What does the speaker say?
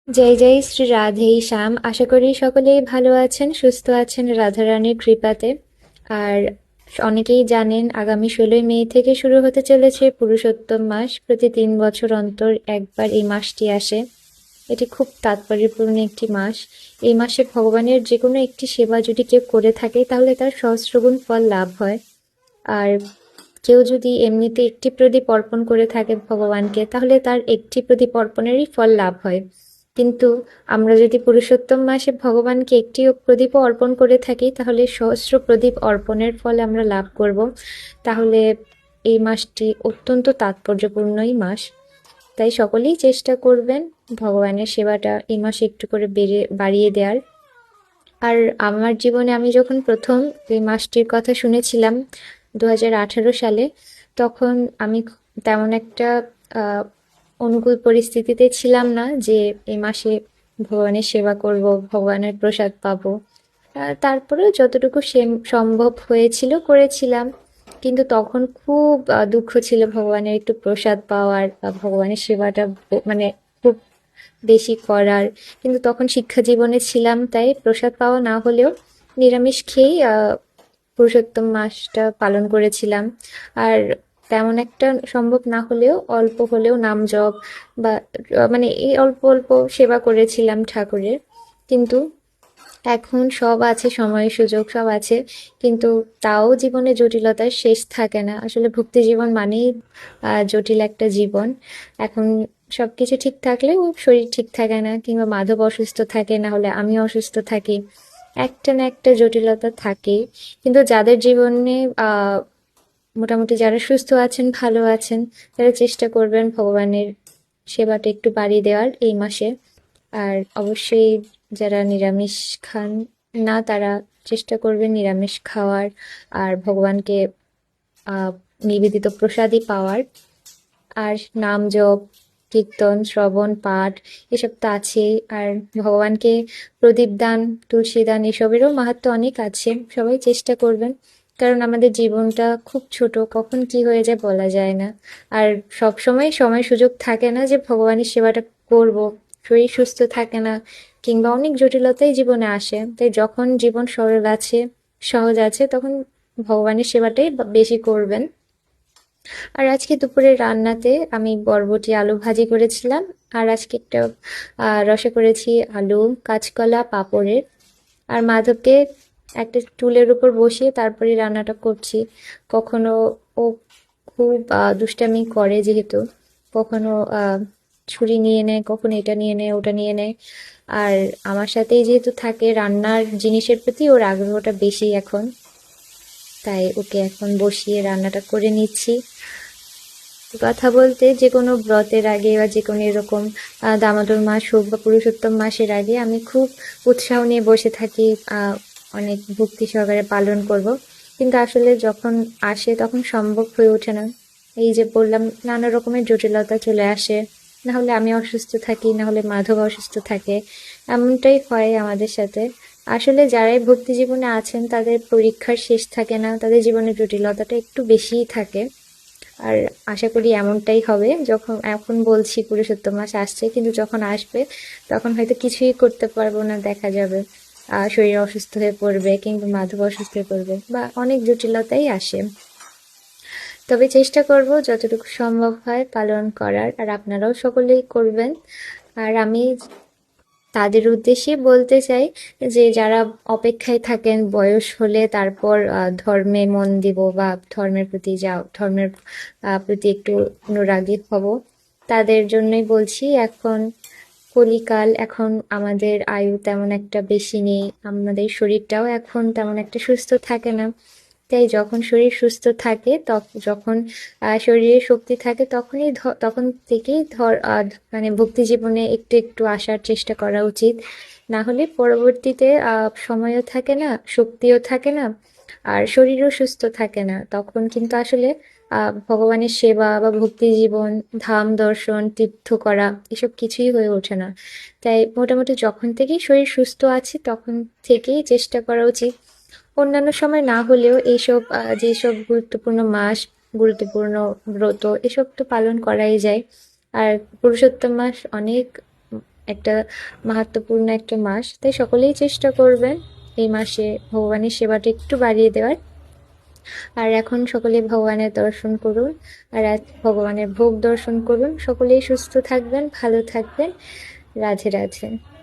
জয় জয় শ্রী রাধেই শ্যাম। আশা করি সকলেই ভালো আছেন, সুস্থ আছেন রাধারানীর কৃপাতে। আর অনেকেই জানেন আগামী 16ই মে থেকে শুরু হতে চলেছে পুরুষোত্তম মাস। প্রতি 3 বছর অন্তর একবার এই মাসটি আসে। এটি খুব তাৎপর্যপূর্ণ একটি মাস। এই মাসে ভগবানের যে কোনো একটি সেবা যদি কেউ করে থাকে তাহলে তার সহস্রগুণ ফল লাভ হয়। আর কেউ যদি এমনিতে একটি প্রদীপ অর্পণ করে থাকে ভগবানকে তাহলে তার একটি প্রদীপ অর্পণেরই ফল লাভ হয়। কিন্তু আমরা যদি পুরুষোত্তম মাসে ভগবানকে একটি প্রদীপও অর্পণ করে থাকি তাহলে সহস্র প্রদীপ অর্পণের ফল আমরা লাভ করব। তাহলে এই মাসটি অত্যন্ত তাৎপর্যপূর্ণই মাস। তাই সকলেই চেষ্টা করবেন ভগবানের সেবাটা এই মাসে একটু করে বাড়িয়ে দেওয়ার। আর আমার জীবনে আমি যখন প্রথম এই মাসটির কথা শুনেছিলাম 2018 সালে, তখন আমি তেমন একটা আহ, অনুকূল পরিস্থিতিতে ছিলাম না যে এই মাসে ভগবানের সেবা করব, ভগবানের প্রসাদ পাবো। তারপরেও যতটুকু সম্ভব হয়েছিল করেছিলাম। কিন্তু তখন খুব দুঃখ ছিল ভগবানের একটু প্রসাদ পাওয়ার বা ভগবানের সেবাটা মানে খুব বেশি করার। কিন্তু তখন শিক্ষা জীবনে ছিলাম, তাই প্রসাদ পাওয়া না হলেও নিরামিষ খেয়েই পুরুষোত্তম মাসটা পালন করেছিলাম। আর তেমন একটা সম্ভব না হলেও অল্প হলেও নাম জপ বা মানে এই অল্প অল্প সেবা করেছিলাম ঠাকুরের। কিন্তু এখন সব আছে, সময় সুযোগ সব আছে, কিন্তু তাও জীবনে জটিলতার শেষ থাকে না। আসলে ভক্তি জীবন মানেই জটিল একটা জীবন। এখন সবকিছু ঠিক থাকলেও শরীর ঠিক থাকে না, কিংবা মাধব অসুস্থ থাকে, না হলে আমি অসুস্থ থাকি। একটা না একটা জটিলতা থাকেই। কিন্তু যাদের জীবনে মোটামুটি যারা সুস্থ আছেন, ভালো আছেন, তারা চেষ্টা করবেন ভগবানের সেবাটা একটু বাড়িয়ে দেওয়ার এই মাসে। আর অবশ্যই যারা নিরামিষ খান না তারা চেষ্টা করবেন নিরামিষ খাওয়ার আর ভগবানকে আহ নিবেদিত প্রসাদই পাওয়ার। আর নাম জপ, কীর্তন, শ্রবণ, পাঠ এসব তো আছেই। আর ভগবানকে প্রদীপ দান, তুলসী দান এসবেরও মাহাত্ম্য অনেক আছে। সবাই চেষ্টা করবেন, কারণ আমাদের জীবনটা খুব ছোট, কখন কি হয়ে যায় বলা যায় না। আর সব সময় সময় সুযোগ থাকে না যে ভগবানের সেবাটা করব। শরীর সুস্থ থাকে না, কিংবা অনেক জটিলতাই জীবনে আসে। তাই যখন জীবন সরল আছে, সহজ আছে, তখন ভগবানের সেবাটাই বেশি করবেন। আর আজকে দুপুরের রান্নাতে আমি বরবটি আলু ভাজি করেছিলাম। আর আজকে একটা রসা করেছি আলু, কাঁচকলা, পাঁপড়ের। আর মাধবকে একটা টুলের উপর বসিয়ে তারপরে রান্নাটা করছি। কখনো ও খুব দুষ্টামি করে, যেহেতু কখনো ছুরি নিয়ে নেয়, কখনো এটা নিয়ে নেয়, ওটা নিয়ে নেয়। আর আমার সাথেই যেহেতু থাকে, রান্নার জিনিসের প্রতি ওর আগ্রহটা বেশি এখন। তাই ওকে এখন বসিয়ে রান্নাটা করে নিচ্ছি। কথা বলতে যে কোনো ব্রতের আগে বা যে কোনো এরকম দামোদর মাস হোক বা পুরুষোত্তম মাসের আগে আমি খুব উৎসাহ নিয়ে বসে থাকি, অনেক ভক্তি সহকারে পালন করব। কিন্তু আসলে যখন আসে তখন সম্ভব হয়ে ওঠে না। এই যে বললাম, নানা রকমের জটিলতা চলে আসে। না হলে আমি অসুস্থ থাকি, না হলে মাধব অসুস্থ থাকে, এমনটাই হয় আমাদের সাথে। আসলে যারাই ভক্তি জীবনে আছেন তাদের পরীক্ষার শেষ থাকে না, তাদের জীবনে জটিলতাটা একটু বেশিই থাকে। আর আশা করি এমনটাই হবে। যখন এখন বলছি পুরুষোত্তম মাস আসছে, কিন্তু যখন আসবে তখন হয়তো কিছুই করতে পারবো না, দেখা যাবে শরীর অসুস্থ হয়ে পড়বে, কিংবা মাধব অসুস্থ হয়ে পড়বে, বা অনেক জটিলতাই আসে। তবে চেষ্টা করব যতটুকু সম্ভব হয় পালন করার, আর আপনারাও সকলেই করবেন। আর আমি তাদের উদ্দেশ্যে বলতে চাই যে যারা অপেক্ষায় থাকেন বয়স হলে তারপর ধর্মে মন দিব বা ধর্মের প্রতি ধর্মের প্রতি একটু অনুরাগী হব, তাদের জন্যই বলছি। এখন কলিকাল, এখন আমাদের আয়ু তেমন একটা বেশি নেই, আমাদের শরীরটাও এখন তেমন একটা সুস্থ থাকে না। তাই যখন শরীর সুস্থ থাকে, যখন শরীরে শক্তি থাকে, তখন থেকেই মানে ভক্তি জীবনে একটু একটু আসার চেষ্টা করা উচিত। না হলে পরবর্তীতে সময়ও থাকে না, শক্তিও থাকে না, আর শরীরও সুস্থ থাকে না। তখন কিন্তু আসলে ভগবানের সেবা বা ভক্তি জীবন, ধাম দর্শন, তীর্থ করা এসব কিছুই হয়ে ওঠে না। তাই মোটামুটি যখন থেকেই শরীর সুস্থ আছে তখন থেকেই চেষ্টা করা উচিত। অন্যান্য সময় না হলেও এইসব যেসব গুরুত্বপূর্ণ মাস, গুরুত্বপূর্ণ ব্রত এসব তো পালন করাই যায়। আর পুরুষোত্তম মাস অনেক একটা মাহাত্ম্যপূর্ণ একটা মাস, তাই সকলেই চেষ্টা করবেন এই মাসে ভগবানের সেবাটা একটু বাড়িয়ে দেওয়ার। আর এখন সকলে ভগবানের দর্শন করুন, আর ভগবানের ভোগ দর্শন করুন। সকলেই সুস্থ থাকবেন, ভালো থাকবেন। রাধে রাধে।